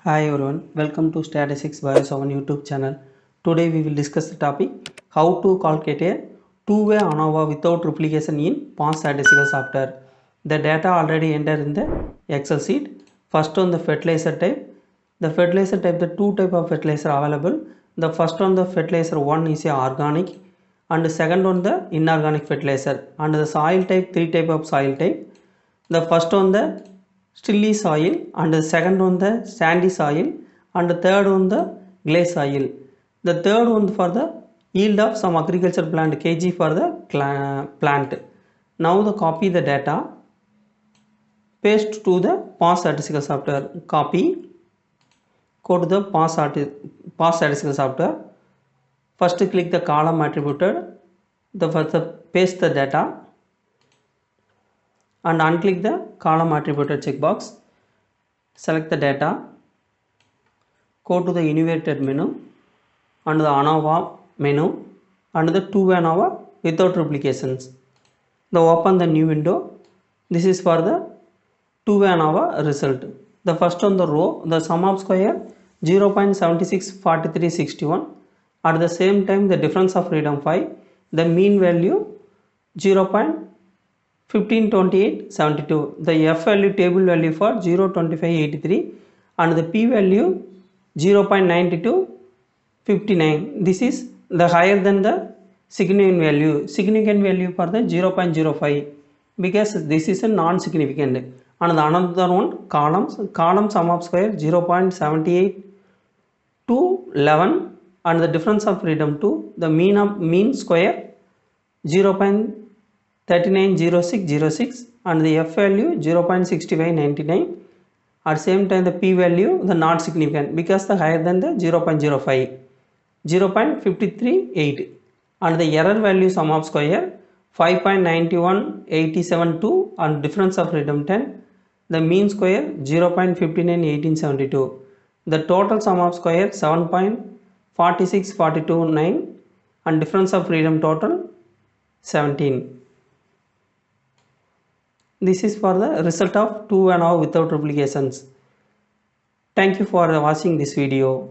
Hi everyone, welcome to Statistics Bio7 YouTube channel. Today we will discuss the topic how to calculate a two-way ANOVA without replication in past statistical software. The data already entered in the Excel sheet. First on the fertilizer type. The fertilizer type, the two type of fertilizer available. The first one, the fertilizer one is a organic, and the second one the inorganic fertilizer. And the soil type, three type of soil type. The first one the stilly soil, and the second one the sandy soil, and the third one the clay soil. The third one for the yield of some agriculture plant kg for the plant. Now the copy the data, paste to the past statistical software. Copy, go to the past statistical software. First click the column attributed, paste the data and unclick the column attributed checkbox. Select the data, go to the enumerated menu and the ANOVA menu and the two-way ANOVA without replications. Now open the new window. This is for the two-way ANOVA result. The first on the row, the sum of square 0.764361. At the same time the difference of freedom 5, the mean value 0.152872. The F value table value for 0.2583 and the P value 0.9259. This is the higher than the significant value. Significant value for the 0.05 because this is a non-significant. And the another one column sum of square 0.78 to 11 and the difference of freedom 2. The mean square 0.390606 and the F value 0.6599. At same time the P value the not significant because the higher than the 0.05, 0.538 and the error value sum of square 5.91872 and difference of freedom 10. The mean square 0.591872. The total sum of square 7.46429 and difference of freedom total 17. This is for the result of two-way ANOVA without replications. Thank you for watching this video.